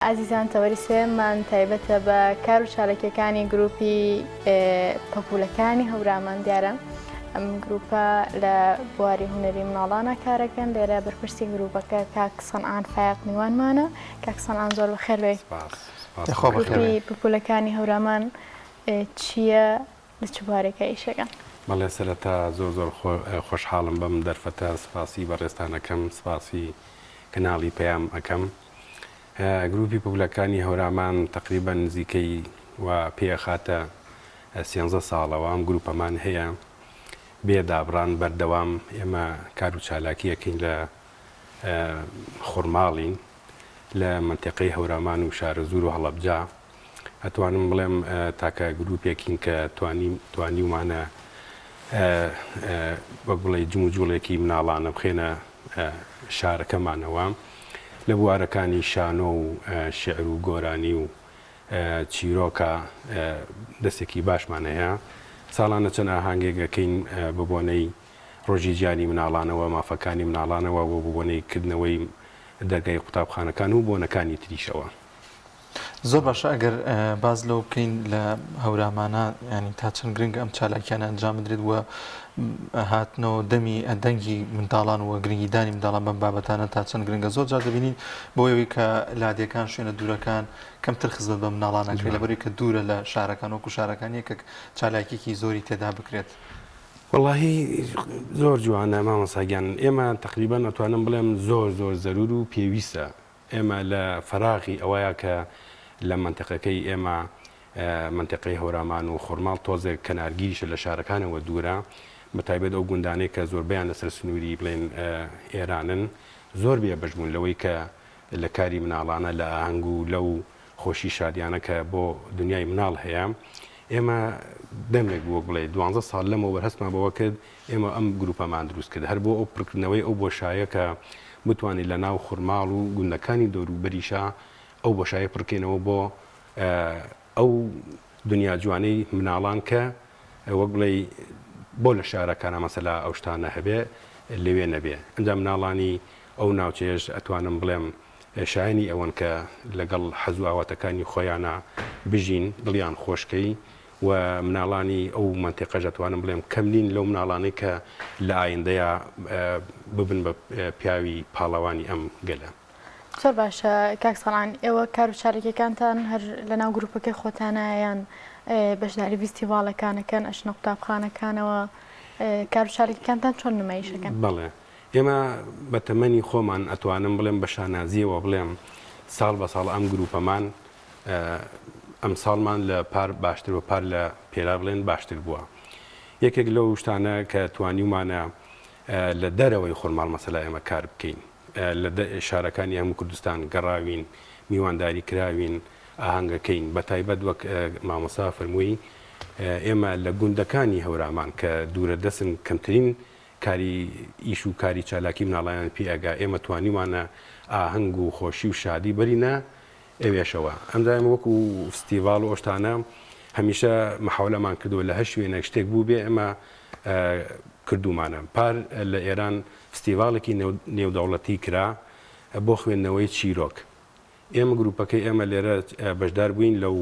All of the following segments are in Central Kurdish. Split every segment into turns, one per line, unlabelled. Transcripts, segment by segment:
عزیزان تەوەری سوێنمان تایبەتە بە کار و چالاکیەکانی گروپی پەپوولەکانی هەورامان دیارە. ئەم گروپە لە بواری هونەری مناڵانە کارەکەن. لێرە بەرپرسی گروپەکە کاک سەنعان فایق میوانمانە. کاک سەنعان زۆر بەخێر بێ. گروپی پەپوولەکانی هەورامان چییە لە چ بوارێکە ئیشەکەن؟
بەڵێ سەرەتا زۆر خۆشحاڵم بەم دەرفەتە، سپاسی بەڕێستانەکەم، سپاسی کەناڵی پەیام ئەەکەم. گروپی پەپوولەکانی هەورامان تقریبا نزیکەی و پێخاتە 13 ساڵەوە ئەم گروپەمان هەیە. بێدابڕان بەردەوام ئێمە کار و چالاکیەکەین لە خورماڵین لە منتیقەی هەورامان و شارە زوور و هەڵەبجا. ئەتوانم بڵێم تاکە گروپێکین کە توانیومانە وەک بڵێ جموجوڵێکی مناڵانە بخێنە شارەکەمانەوە لە بوارەکانی شانۆ و شێعر و گۆرانی و چیرۆکە دەستێکی باشمان هەیە. ساڵانە چەند ئاهانگێکەکەین بە بۆنەی ڕۆژی گیانی مناڵانەوە، مافەکانی مناڵانەوە بۆ بۆنەی کردنەوەی دەرگای قوتابخانەکان و بۆنەکانی تریشەوە.
زۆر باشە ئەگەر باز لەو بکەین لە هەورامانە، ینی تا چەند گرنگ ئەم چالاکیانە ئەنجام بدرێت وە هاتنەوە دەمی دەنگی منداڵان و گرنگیدانی منداڵان بەم بابەتانە تا چەند گرنگە. زۆر جار دەبینین بۆیەوەی کە لادیەکان شوێنە دوورەکان کەمتر خزمەت بە مناڵانەکرێت لەبەرەوەی کە دوورە لە شارەکان وەکو شارەکان یەکە چالاکیێکی زۆری تێدا بکرێت.
وەڵاهی زۆر جوانە مامەساگیان. ئێمە تقریبان ئەتوانم بڵێم زۆر زەرور و پێویستە ئێمە لە فەراغی ئەوەیە کە لە منتیقەکەی ئێمە منتیقەی هەورامان و خورماڵ تۆزێک کەنارگیریشە لە شارەکانەوە دوورە، بەتایبەت ئەو گوندانەی کە زۆربیان لەسەر سنووری بڵێن ئێرانن زۆر بێ بەشبوون لەوەی کە لە کاری مناڵانە لە ئاهەنگ و لەو خۆشی شادیانە کە بۆ دنیای مناڵ هەیە. ئێمە دەمێک بووە بڵێ 12 ساڵ لەمەوە بەرهەستمان بەوە کرد ئێمە ئەم گروپەمان دروست کرد هەر بۆ ئەو پڕکردنەوەی ئەو بۆشایە کە بتوانێت لە ناو خورماڵ و گوندەکانی دەوروبەریشە ئەو بۆشایە پڕکەینەوە بۆ ئەو دنیا جوانەی مناڵان کە وەک بڵێ بۆ لە شارەکانە مەسەلا ئەو شتانە هەبێ لەوێ نەبێ. ئەنجا مناڵانی ئەو ناوچێژ ئەتوانم بڵێم شایانی ئەوەن کە لەگەڵ حەزو ئاواتەکانی خۆیانە بژین، دڵیان خۆشکەی و مناڵانی ئەو منتیقەش ئەتوانم بڵێم کەمنین لەو مناڵانەی کە لە ئایندەیە ببن بە پیاوی پاڵەوانی ئەم گەلە.
زۆر باشە کاک سەنعان، ئێوە کار و چارەکیەکانتان هەر لە ناو گروپەکەی خۆتانە یان بەشداری فیستیڤاڵەکانەکەن، ئەشنە قوتابخانەکانەوە، کار و چارەکیەکانتان چۆن نمایشەکەن؟
بەڵێ ئێمە بە تەمەنی خۆمان ئەتوانم بڵێم بە شانازیەوە بڵێم ساڵ بە ساڵ ئەم گروپەمان ئەم ساڵمان لە پار باشتر و پار لە پێرا بڵێن باشتر بووە. یەکێک لەو شتانە کە توانیومانە لە دەرەوەی خورماڵ مەسەلا ئێمە کار بکەین، لە شارەکانی هەموو کوردستان گەڕاوین، میوانداری کراوین، ئاهەنگەکەین. بە تایبەت وەک مامۆستا فەرمووی ئێمە لە گوندەکانی هەورامان کە دوورە دەستن کەمترین کاری ئیش و کاری چالاکی مناڵیان پێ ئەگا ئێمە توانیوانە ئاهەنگ و خۆشی و شادی بەرینە ئەوێشەوە. ئەمدایم وەکو فستیڤاڵ و ئۆشتانە هەمیشە مەحاولەمان کردووە لە هەر شوێنە شتێک بوو بێ ئێمە کردومانە. پار لە ئێران فستیڤاڵێکی نێودەوڵەتی کرا بۆ خوێندنەوەی چیرۆک. ئێمە گروپەکەی ئێمە لێرە بەشدار بووین لەو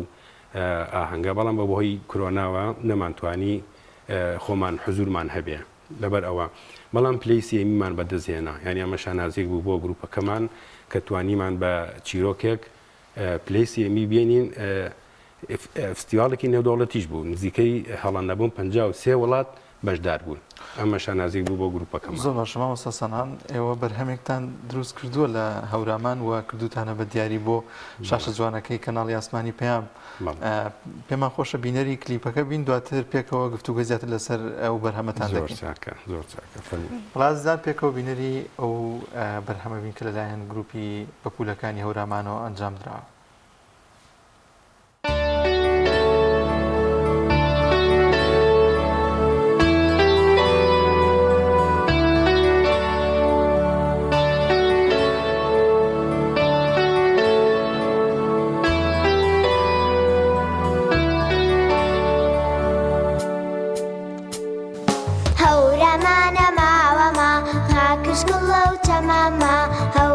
ئاهەنگە، بەڵام بە بەهۆی کۆرۆناوە نەمانتوانی خۆمان حزورمان هەبێ لەبەر ئەوە، بەڵام پلەی سێمیمان بەدەستهێنا. یعنی ئەمە شانازیێک بوو بۆ گروپەکەمان کە توانیمان بە چیرۆکێک پلەی سێمی بێنین. فستیڤاڵێکی نێودەوڵەتیش بوو، نزیکەی هەڵەندە بوون 53 وڵات بەشدار بوون. ئەمە شانازیێک بوو بۆ گروپەکەمان.
زۆر باشە مامۆستا سەنعان، ئێوە بەرهەمێکتان دروست کردووە لە هەورامان و کردوتانە بە دیاری بۆ شاشە جوانەکەی کەناڵی ئاسمانی پەیام. پێمان خۆشە بینەری کلیپەکە بین، دواتر پێکەوە گفتوگۆی زیاتر لەسەر ئەو بەرهەمەتان دەکەین.
زۆر چاکە.
بەڵازدان پێکەوە بینەری ئەو بەرهەمە بین کە لەلایەن گروپی پەپوولەکانی هەورامانەوە ئەنجام درراوە.
Mama, how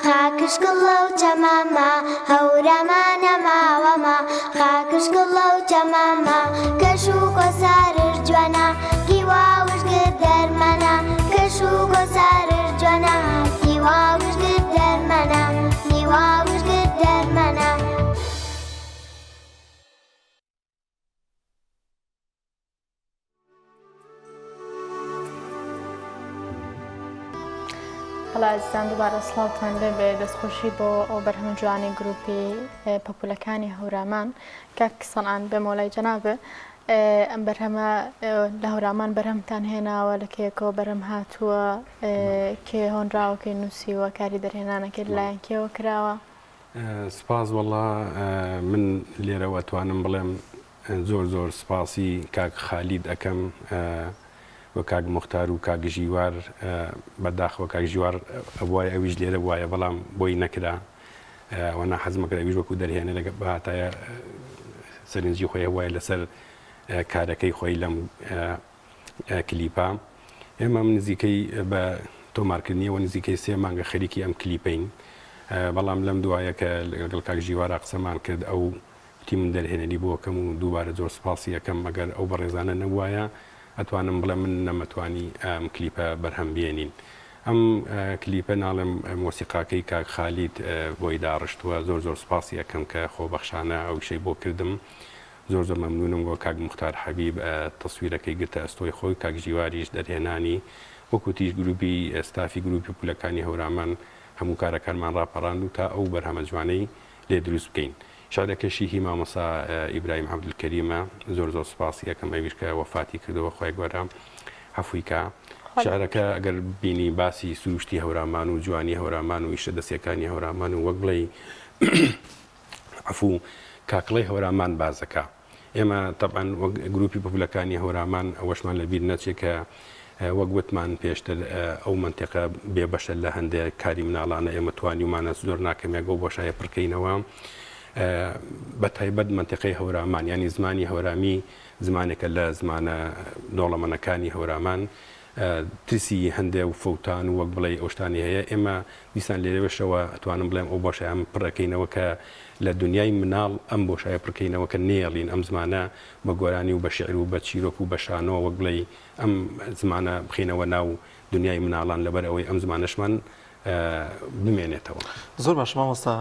خاکش گڵە و چەمامە هەورەمانە ماوەمە خاکش گڵە و چەمامە کەش و کۆسارش جوانە گیواوش گرت دەرمەنە کەش و کۆسارش جوانە گیواوش گرت دەرمەنە گیواوش گرت دەرمەنە
بەڵا ئازیزان دووبارە سڵاوتان لێبێ دەستخۆشی بۆ ئەو بەرهەمە جوانی گروپی پەپولەکانی هەورامان کاک سەنعان بێ مۆلای جەنابێ ئەم بەرهەمە لە هەورامان بەرهەمتان هێناوە لە کێکەوە بەرهەم هاتووە کێ هۆنراوە کێ نووسیوە کاری دەرهێنانەکە لەلایەن کێوە کراوە
سپاس وەڵا من لێرەوە توانم بڵێم زۆر زۆر سپاسی کاک خالید ئەەکەم وە کاک مختار و کاک ژیوار بەداخەوە کاک ژیوار ئەوای ئەویش لێرە وایە بەڵام بۆی نەکرا وەنا حەزمەکرا ئەویش وەکو دەرهێنە لەگە بەهاتایە سەرنجی خۆی وایە لەسەر کارەکەی خۆی لەم کلیپا ئێمە نزیکەی بە تۆمارکردنیەوە نزیکەی 3 مانگە خەریکی ئەم کلیپین بەڵام لەم دوایە کە لەگەڵ کاک ژیوارە قسەمان کرد ئەو تی من دەرهێنەری بۆکەم و دووبارە زۆر سپاسی یەکەم ئەگەر ئەو بەڕێزانە نەبوایە ئەتوانم بڵێ من نەمەتوانی ئەم کلیپە بەرهەم بێنین ئەم کلیپە ناڵم مۆسیقاکەی کاک خالید بۆی داڕشتووە زۆر زۆر سپاسی یەکەم کە خۆبەخشانە ئەو شەی بۆ کردم زۆر زۆر مەمنونم بۆ کاک مختار حەبیب تەسویرەکەی گرتە ئەستۆی خۆی کاک ژیواریش دەرهێنانی وەکو تیژ گروپی ئەستافی گروپی پولەکانی هەورامان هەموو کارەکانمان ڕاپەڕاند و تا ئەو بەرهەمە جوانەی لێ دروست بکەین شارەکەشی هی مامۆسا ئیبراهیم عەبدولکەریمە زۆر زۆر سپاسی یەکەم ئەویش کە وەفاتی کردەوە خۆی گەورە عەفوی کە شارەکە ئەگەر بینی باسی سروشتی هەورامان و جوانی هەورامان و ئیشە دەستیەکانی هەورامان و وەک بڵێ عەفوو کاکڵەی هەورامان بازەکە ئێمە تەبعەن گروپی پەپولەکانی هەورامان ئەوەشمان لەبیر نەچێت کە وەک وتمان پێشتر ئەو منتیقە بێبەشە لە هەندێک کاری مناڵانە ئێمە توانیمانە زۆر ناکەمێک ئەو بۆشایە پڕکەینەوە بە تایبەت منتیقەی هەورامان ینی زمانی هەورامی زمانێکە لە زمانە دۆڵەمەنەکانی هەورامان ترسی هەندێ و فەوتان و وەک بڵێ ئەوشتانی هەیە ئێمە دیسان لێرەوەشەوە ئەتوانم بڵێم ئەو بۆشە ئەم پڕەکەینەوە کە لە دنیای مناڵ ئەم بۆشایە پڕکەینەوە کە نێڵین ئەم زمانە بە گۆرانی و بە شعر و بە چیرۆک و بە شانۆ وەک بڵێ ئەم زمانە بخینەوە ناو دنیای مناڵان لەبەر ئەوەی ئەم زمانەشمان بمێنێتەوە
زۆر باش مامۆستا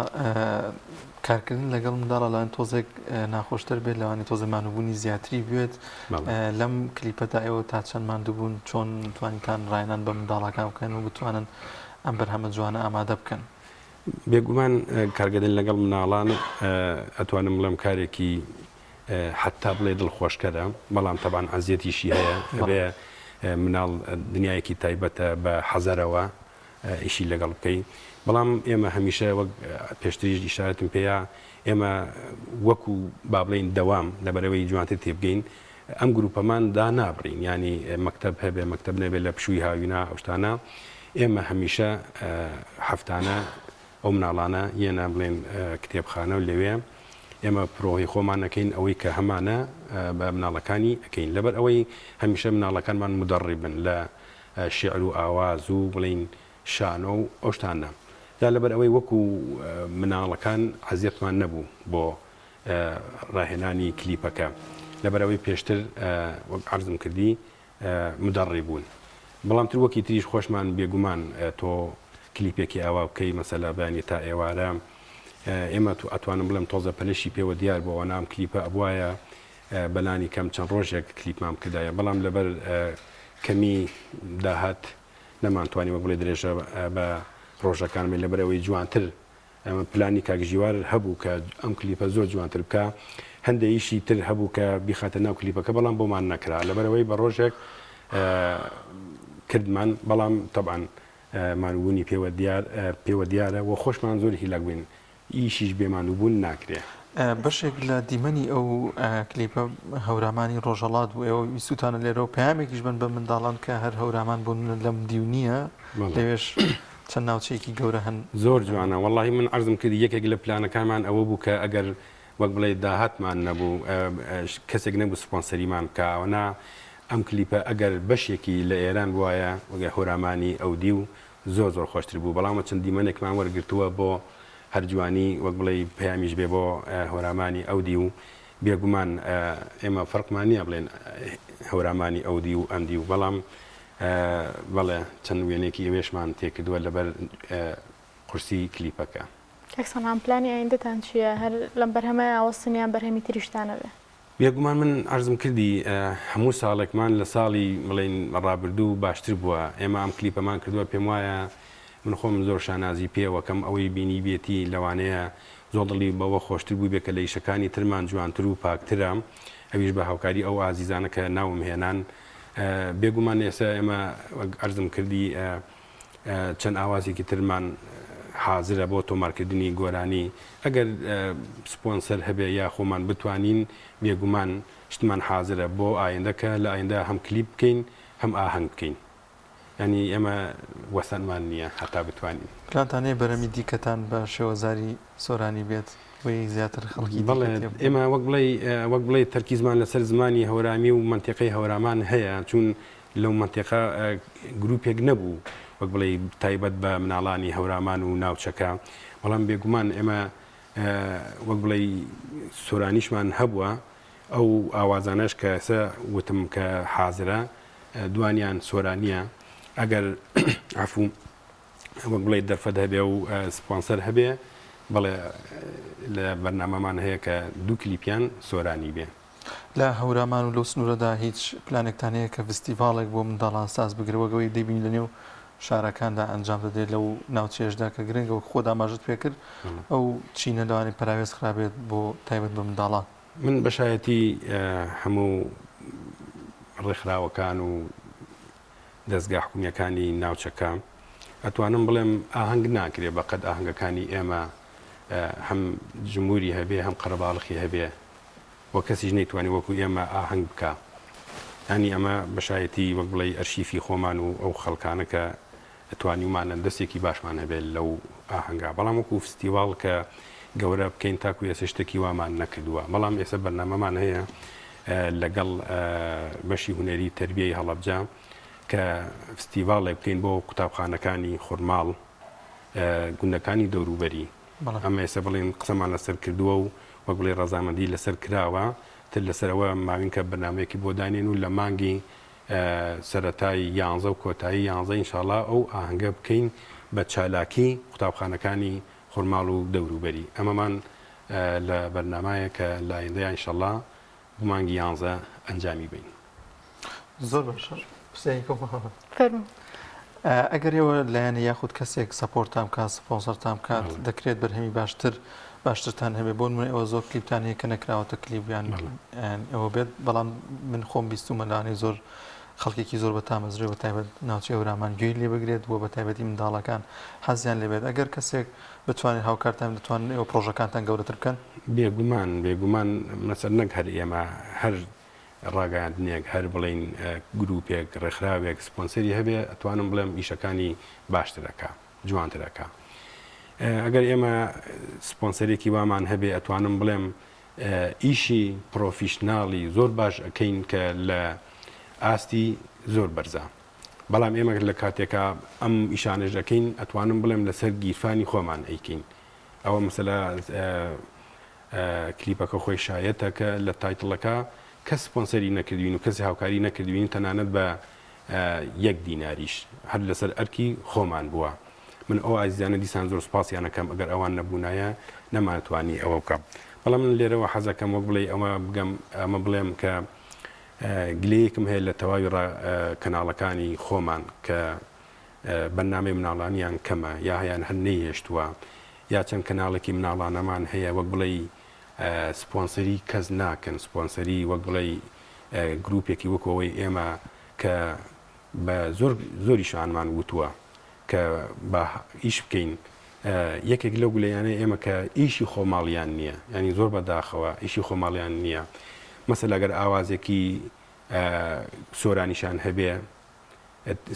کارکردن لەگەڵ منداڵە لەوان تۆزێک ناخۆشتر بێت لەوانی تۆزە مانوبوونی زیاتری بێت لەم کلیپەدا ئێوە تا چەند ماندووبوون چۆن توانیتان ڕایەنان بە منداڵەکان بکەن و بتوانن ئەم بەرهەمە جوانە ئامادە بکەن
بێگومان کارگەدن لەگەڵ مناڵان ئەتوانم بڵێم کارێکی حتا بڵێ دڵخۆشکەرە بەڵام تەبان عەزیەتیشی هەیە بێ مناڵ دنیایەکی تایبەتە بە حەزەرەوە ئیشی لەگەڵ بکەی بەڵام ئێمە هەمیشە وەک پێشتریش ئیشارەتم پێەیە ئێمە وەکو با بڵێن دەوام لەبەرەوەی جوانتر تێبگەین ئەم گروپەمان دا نابڕین ینی مەکتەب هەبێ مەکتەب نەبێت لە پشووی هاوینا ئەوشتانە ئێمە هەمیشە هەفتانە ئەو مناڵانە یەنە بڵێن کتێبخانە و لەوێ ئێمە پرۆهی خۆمانەکەین ئەوەی کە هەمانە بە مناڵەکانی ئەەکەین لەبەر ئەوەی هەمیشە مناڵەکانمان مدەڕیبن لە شعر و ئاواز و بڵین شانۆ و ئەوشتانە دا لەبەر ئەوەی وەکو مناڵەکان حەزیەتمان نەبوو بۆ ڕاهێنانی کلیپەکە لەبەرەوەی پێشتر وەک عەرزم کردی مدەڕی بوون بەڵام تر وەکی تریش خۆشمان بێگومان تۆ کلیپێکی ئاوا بکەی مەسەلا بەیانی تا ئێوارە ئێمە تو ئەتوانم بڵێم تۆزە پەلەشی پێوە دیار بۆەوە نام کلیپە ئەبوایە بەلانی کەم چەند ڕۆژێک کلیپمان کردایە بەڵام لەبەر کەمی داهات نەمانتوانی وە بڵێ درێژە بە ڕۆژەکانمە لەبەرەوەی جوانتر ئەمە پلانی کاکژیوار هەبوو کە ئەم کلیپە زۆر جوانتر بکە هەندێکیشی تر هەبوو کە بیخاتە ناو کلیپەکە بەڵام بۆمان نەکرا لەبەرەوەی بە ڕۆژێک کردمان بەڵام تەبعاً مانوبوونی پێوە دیارە و خۆشمان زۆر هیلاک بووین ئیشیش بێمانوبوون ناکرێ
بەشێک لە دیمەنی ئەو کلیپە هەورامانی ڕۆژەڵات بوو ئێوە ویسوتانە لێرەوە پامێکیش بن بە منداڵان کە هەر هەورامان بوون لەم دیونیە لەوێش چەند ناوچەیەکی گەورە هەن
زۆر جوانە وەڵاهی من عەرزم کردی یەکێک لە پلانەکانمان ئەوە بوو کە ئەگەر وەک بڵێ داهاتمان نەبوو کەسێک نەبوو سپۆنسەریمان بکەوەنا ئەم کلیپە ئەگەر بەشێکی لە ئێران وایە وەگە هەورامانی ئەودی و زۆر خۆشتر بوو بەڵام چەند دیمەنێکمان وەرگرتووە بۆ هەرجوانی وەک بڵێ پەیامیش بێ بۆ هەورامانی ئەودی و بێگومان ئێمە فەرقمان نییە بڵێن هەورامانی ئەودی و ئەمدی و بەڵام بەڵێ چەند وێنێکی ئێوێشمان تێکردووە لەبەر قورسی کلیپەکە.
کەکسەڵام پلانی ئایندەتان چییە هەر لەم بەرهەمە ئاوەستنیان بەرهەمی تریشتانە بێ؟
بێگومان من عەرزم کردی هەموو ساڵێکمان لە ساڵی بڵێن ڕابردوو باشتر بووە. ئێمە ئەم کلیپەمان کردووە پێم وایە من خۆم زۆر شانازی پێوە کەم ئەوەی بینی بێتی لەوانەیە زۆر دڵی بەوە خۆشتر بوو بێ کە لە ئیشەکانی ترمان جوانتر و پاکترە ئەویش بە هاوکاری ئەو ئازیزانە کە ناوم هێنان. بێگومان ئێستا ئێمە عەرزم کردی چەند ئاوازێکی ترمان حازرە بۆ تۆمارکردنی گۆرانی ئەگەر سپۆنسەر هەبێ یا خۆمان بتوانین بێگومان شتمان حازرە بۆ ئایندەکە لە ئایندە هەم کلیپ بکەین هەم ئاهەنگ بکەین. ینی ئێمە وەسەنمان نییە هەتا بتوانین.
پلانتانەیە بەرەمی دیکەتان بە شێوەزاری سۆرانی بێت وی زیاتر خەڵکی
بڵێ ئێمە وەک بڵێ تەرکیزمان لەسەر زمانی هەورامی و منتیقەی هەورامان هەیە چون لەو منتیقە گروپێک نەبوو وەک بڵێ تایبەت بە مناڵانی هەورامان و ناوچەکە بەڵام بێگومان ئێمە وەک بڵێ سۆرانیشمان هەبووە ئەو ئاوازانەش کە ئێستا وتم کە حازرە دوانیان سۆرانیە ئەگەر عەفوو وەک بڵێ دەرفەت هەبێ و سپۆنسەر هەبێ بەڵێ لە بەرنامەمان هەیە کە دوو کلیپیان سۆرانی بێ.
لە هەورامان و لەو سنوورەدا هیچ پلانێکتان هەیە کە فستیڤاڵێک بۆ منداڵان ساز بگرەوەگەوەی دەبین لە نێو شارەکاندا ئەنجام دەدرێت لەو ناوچێشدا کە گرنگەوە خۆدا ماژت پێ کرد ئەو چینە لەوانی پراوێز خرابێت بۆ تایبەت بە منداڵان.
من بەشایەتی هەموو ڕێکخراوەکان و دەستگا حکومیەکانی ناوچەکە ئەتوانم بڵێم ئاهەنگ ناکرێ بەقەد ئاهەنگەکانی ئێمە هەم جمهوری هەبێ هەم قەرەباڵخی هەبێ وە کەسیش نەیتوانێت وەکو ئێمە ئاهەنگ بکە. ینی ئەمە بەشایەتی وەک بڵێ ئەرشیفی خۆمان و ئەو خەڵکانە کە ئەتوانیمانە دەستێکی باشمان هەبێت لەو ئاهەنگا بەڵام وەکو فستیڤاڵ کە گەورە بکەین تاکو ئێستا شتێکی وامان نەکردووە. بەڵام ئێستا بەرنامەمان هەیە لەگەڵ بەشی هونەری تەربیەی هەڵەبجە کە فستیڤاڵێک بکەین بۆ قوتابخانەکانی خورماڵ گوندەکانی دەوروبەری. ئەمە ئێستا بڵێن قسەمان لەسەر کردووە و وەک بڵێ ڕەزامەندی لەسەر کراوە تر لەسەرەوە ماوین کە بەرنامەیەکی بۆ دانێن و لە مانگی سەرەتای 11 و کۆتایی 11 ئینشاڵڵا ئەو ئاهەنگە بکەین بە چالاکی قوتابخانەکانی خورماڵ و دەوروبەری. ئەمەمان لە بەرنامایە کە لە ئایندەیە ئینشاڵڵا بۆ مانگی 11 ئەنجامی بین.
زۆر باشە. ئەگەر ئێوە لایەنە یاخود کەسێک سەپۆرتام کات سپۆنسەرتان کات دەکرێت بەرهەمی باشترتان هەبێ بۆ من ئەوە زۆر کلیپتان هەیە کە نەکراوەتە کلیپیان ئەوە بێت بەڵام من خۆم بیستومە لەوانەیە زۆر خەڵکێکی زۆر بە تامەزرێ بە تایبەت ناوچەی هەورامان گوێی لێ بگرێت بۆ بە تایبەتی منداڵەکان حەزیان لێبێت. ئەگەر کەسێک بتوانێت هاوکارتان دەتوانن ئێوە پرۆژەکانتان گەورەتر بکەن.
بێگومان مەسەر نەک هەر ئێمە هەر ڕاگەاندنێک هەر بڵین گروپێک ڕێکخراوێک سپۆنسەری هەبێ ئەتوانم بڵێم ئیشەکانی باشترەکە جوانترەکە. ئەگەر ئێمە سپۆنسەرێکی وامان هەبێ ئەتوانم بڵێم ئیشی پرۆفیشناڵی زۆر باش ئەەکەین کە لە ئاستی زۆر بەرزە. بەڵام ئێمە لە کاتێکە ئەم ئیشانەش دەکەین ئەتوانم بڵێم لەسەر گیرفانی خۆمان ئەیکەین. ئەوە مەسەلا کلیپەکە خۆی شایەتە کە لە تایتڵەکە کەس سپۆنسەری نەکردوین و کەسی هاوکاری نەکردوین تەنانەت بە 1 دیناریش هەر لەسەر ئەرکی خۆمان بووە. من ئەو ئازیزانە دیسان زۆر سوپاسیانەکەم ئەگەر ئەوان نەبوونایە نەماتوانی ئەوە بکەم. بەڵام من لێرەوە حەزەکەم وەک بڵێ ئەمە بڵێم کە گلەیەکم هەیە لە تەواوی کەناڵەکانی خۆمان کە بەرنامەی مناڵانیان کەمە یا هەیان هەر نەیهێشتووە یا چەند کەناڵێکی مناڵانەمان هەیە وەک بڵێ سپۆنسەری کەس ناکەن سپۆنسەری وەک بڵێ گروپێکی وەکەوەی ئێمە کە بە زۆری شانمان وتووە کە بە ئیش بکەین. یەکێک لەو گولەیانەیە ئێمە کە ئیشی خۆماڵیان نییە ینی زۆر بەداخەوە ئیشی خۆماڵیان نییە. مەسەلا ئەگەر ئاوازێکی سۆرانیشان هەبێ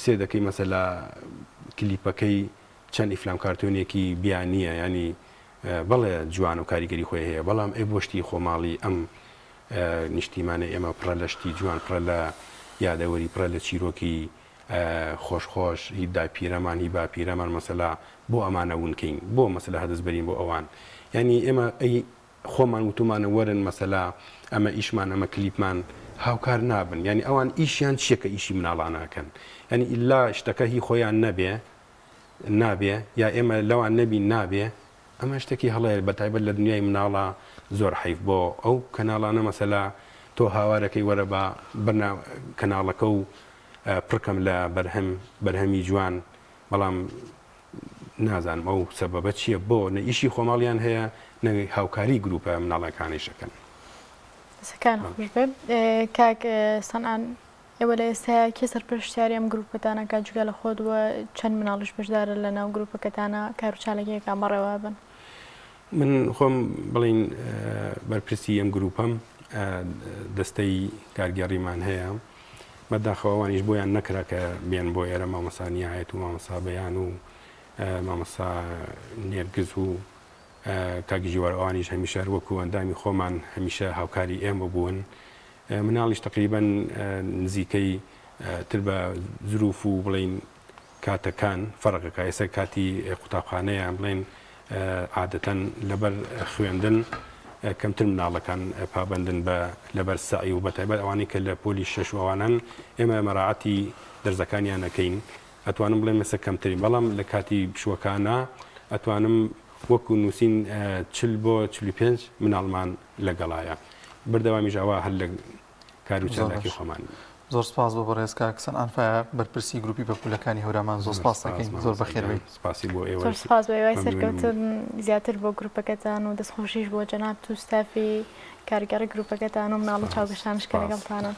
سێ دەکەی مەسەلا کلیپەکەی چەند ئیفلام کارتۆنێکی بیان نییە ینی بەڵێ جوان و کاریگەری خۆی هەیە بەڵام ئەی بۆشتی خۆماڵی ئەم نیشتیمانە ئێمە پڕە لە شتی جوان پڕە لە یادەوەری پڕە لە چیرۆکی خۆش هی دای پیرەمان هی با پیرەمان مەسەلا بۆ ئەمانە ونکەین بۆ مەسەلا هەدەست بەرین بۆ ئەوان ینی ئێمە ئەی خۆمان وتومانە وەرن مەسەلا ئەمە ئیشمان ئەمە کلیپمان هاوکار نابن ینی ئەوان ئیشیان چیەکە ئیشی مناڵانەکەن ینی ئللا شتەکە هی خۆیان نابێ یا ئێمە لەوان نەبی نابێ ئەمە شتێکی هەڵەیە بەتایبەت لە دنیای مناڵە زۆر حیف بۆ ئەو کەناڵانە مەسەلا تۆ هاوارەکەی وەرە بە کەناڵەکە و پڕکەم لە بەرهەمی جوان بەڵام نازانم ئەو سەبەبە چییە بۆ نە ئیشی خۆماڵیان هەیە نە هاوکاری گروپە مناڵەکانیشەکەن
سەکان خۆش بێ کاک سەنعان ئێوە لە ئێستا کێ سەرپرشتیاری ئەم گروپەتانەکە جوگە لە خۆتوە چەند مناڵش بەشدارە لە ناو گروپەکەتانە کار و چالەکیەکان بەڕێوە بن
من خۆم بڵین بەرپرسی ئەم گروپەم دەستەی کارگەڕیمان هەیە بەداخەوەوانیش بۆیان نەکرا کە بێن بۆ ئێرە مامەسانیایەت و مامەسا بەیان و مامەسا نێرگز و کاگژیوەرەوانیش هەمیشە وەکو ئەندامی خۆمان هەمیشە هاوکاری ئێمە بوون مناڵیش تقریبەن نزیکەی تر بە زروف و بڵین کاتەکان فەرقەکە ئێستا کاتی قوتابخانەیە بڵین عادەتەن لەبەر خوێندن کەمتر مناڵەکان پابندن بە لەبەر سعی و بەتایبەت ئەوانەی کە لە پۆلی شەش ئەوانن ئێمە مەراعەتی دەرزەکانیان نەکەین ئەتوانم بڵێن مەسە کەمترین بەڵام لە کاتی پشوەکانە ئەتوانم وەکو نووسین 40 بۆ 45 مناڵمان لەگەڵایە بەردەوامیش ئەوە هەر لە کار و چالاکی خۆمان
زۆر سپاس بۆ بەڕێز کاک سەنعان بەرپرسی گروپی بەپولەکانی هەورامان زۆر سپاس دەکەین زۆر بەخێربێت
سپاسی بۆ ئێوە
زۆر سپاس بۆ ئێوەی سەرکەوتن زیاتر بۆ گروپەکەتان و دەستخۆشیش بۆ جەناب و ستافی کارگەڕی گروپەکەتان و مناڵ و چاوگەشتانش کە لەگەڵتانە